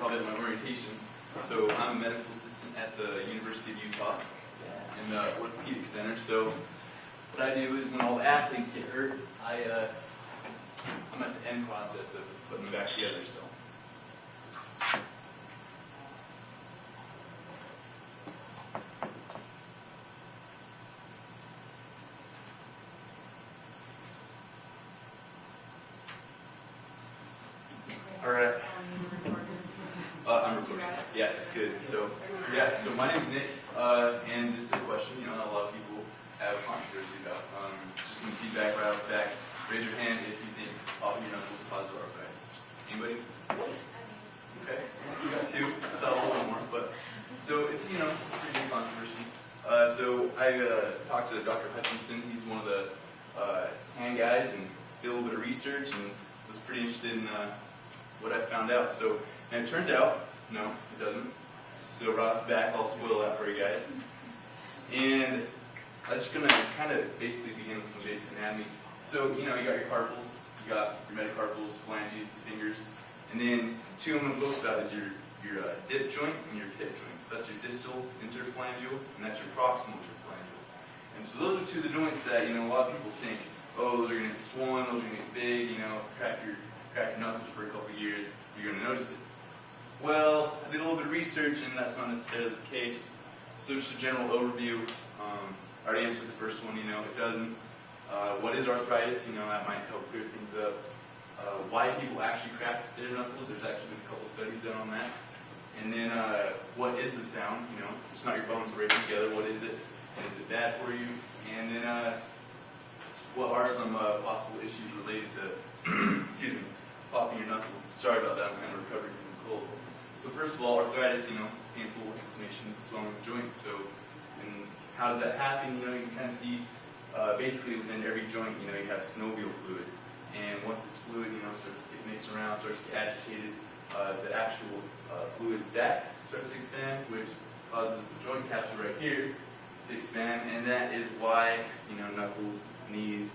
probably at my orientation. So I'm a medical assistant at the University of Utah in the orthopedic center. So what I do is when all the athletes get hurt, I'm at the end process of putting them back together. So. All right. I'm recording. Yeah, it's good. So my name's Nick, and this is a question, a lot of people have controversy about. Just some feedback right off the bat. Raise your hand if you think popping your knuckles causes arthritis. Anybody? Okay. You got two. I thought a little bit more, but so it's pretty big controversy. So I talked to Dr. Hutchinson. He's one of the hand guys, and did a little bit of research, and was pretty interested in what I found out. So, and it turns out, no, it doesn't. So right off the back, I'll spoil that for you guys. And I'm just going to kind of basically begin with some basic anatomy. So, you got your carpals, you got your metacarpals, phalanges, the fingers, and then two of them I'm going to focus about is your dip joint and your hip joint. So that's your distal interphalangeal, and that's your proximal interphalangeal. And so those are two of the joints that, a lot of people think, oh, those are going to get swollen, those are going to get big, crack your knuckles for a couple of years, you're going to notice it. Well, I did a little bit of research, and that's not necessarily the case. So just a general overview. I already answered the first one, it doesn't. What is arthritis? That might help clear things up. Why people actually crack their knuckles? There's actually been a couple studies done on that. And then, what is the sound? It's not your bones breaking together. What is it? And is it bad for you? And then, what are some possible issues related to, excuse me, popping your knuckles? Sorry about that. I'm kind of recovering from the cold. So first of all, arthritis, it's painful inflammation, swelling of joints. So, and how does that happen? You can kind of see. Basically, within every joint, you have synovial fluid, and once it's fluid, starts to get mixed around, starts to get agitated, the actual fluid sac starts to expand, which causes the joint capsule right here to expand, and that is why, knuckles, knees,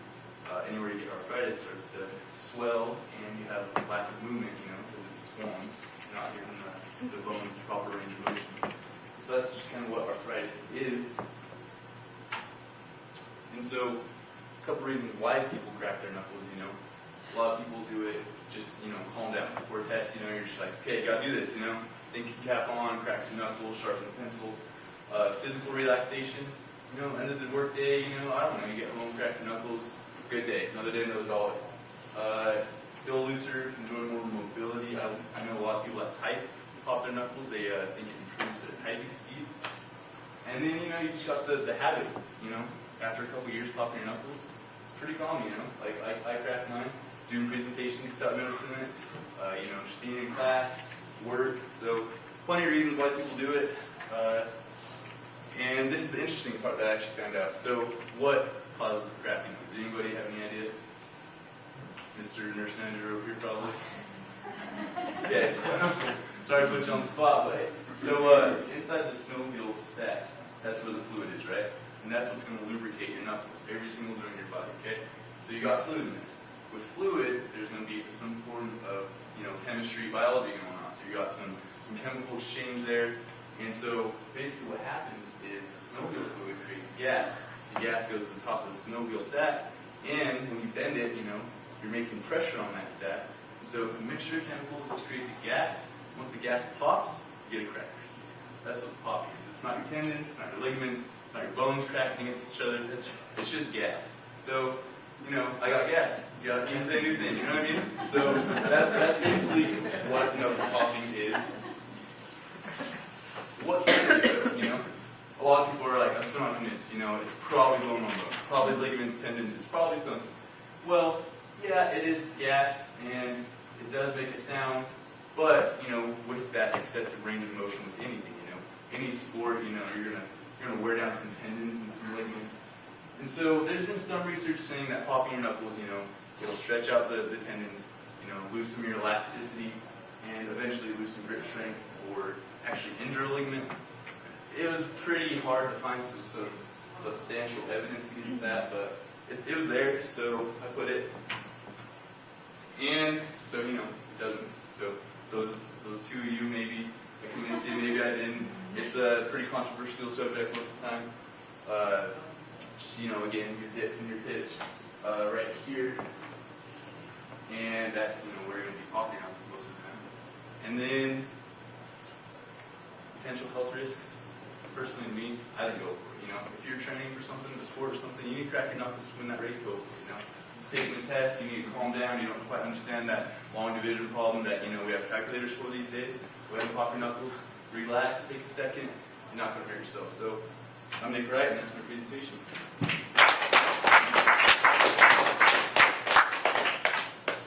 anywhere you get arthritis starts to swell, and you have lack of movement, because it's swollen, you're not giving the bones the proper range of motion. So that's just kind of what arthritis is. And so, a couple reasons why people crack their knuckles, A lot of people do it just, calm down. Before a test, you're just like, okay, you gotta do this, Thinking cap on, crack some knuckles, sharpen the pencil. Physical relaxation, end of the work day, I don't know, you get home, crack your knuckles, good day, another day, another dollar. Feel looser, enjoy more mobility. I know a lot of people that type, pop their knuckles, they think it improves their typing speed. And then, you just got the habit, After a couple of years popping your knuckles, it's pretty calm, Like I crack mine, doing presentations without noticing it, just being in class, work. So plenty of reasons why people do it. And this is the interesting part that I actually found out. So what causes the cracking? Does anybody have any idea? Mr. Nurse Manager over here probably. Okay, so sorry to put you on the spot, but so inside the synovial sac, that's where the fluid is, right? And that's what's going to lubricate your knuckles, every single joint in your body, okay? So you got fluid in there. With fluid, there's going to be some form of, chemistry, biology going on. So you got some chemical exchange there. And so basically what happens is the synovial fluid creates gas. The gas goes to the top of the synovial sac, and when you bend it, you're making pressure on that sac. And so it's a mixture of chemicals. This creates a gas. Once the gas pops, you get a crack. That's what popping is. It's not your tendons, it's not your ligaments, it's not your bones cracking against each other. It's just gas. So, I got gas. You can say new things, you know what I mean? So that's basically what popping is. What can it do? A lot of people are like, I'm still not convinced. It's probably bone on bone, probably ligaments, tendons. It's probably something. Well, yeah, it is gas, and it does make a sound. But with that excessive range of motion with anything, any sport, you're gonna wear down some tendons and some ligaments. And so there's been some research saying that popping your knuckles, it'll stretch out the tendons, loosen your elasticity, and eventually loosen grip strength, or actually injure a ligament. It was pretty hard to find some substantial evidence against that, but it was there, so I put it. And so, it doesn't. So those those two of you maybe, like I'm going to say maybe I didn't. It's a pretty controversial subject most of the time. Just, again, your dips and your pitch right here. And that's, where you're going to be popping out most of the time. And then, potential health risks. Personally, me, I didn't go for it. If you're training for something, a sport or something, you need to crack your knuckles to win that race. Go for it. Taking the test, you need to calm down. You don't quite understand that long division problem that we have calculators for these days. Go ahead and pop your knuckles, relax, take a second. You're not going to hurt yourself. So I'm Nick Wright, and that's my presentation.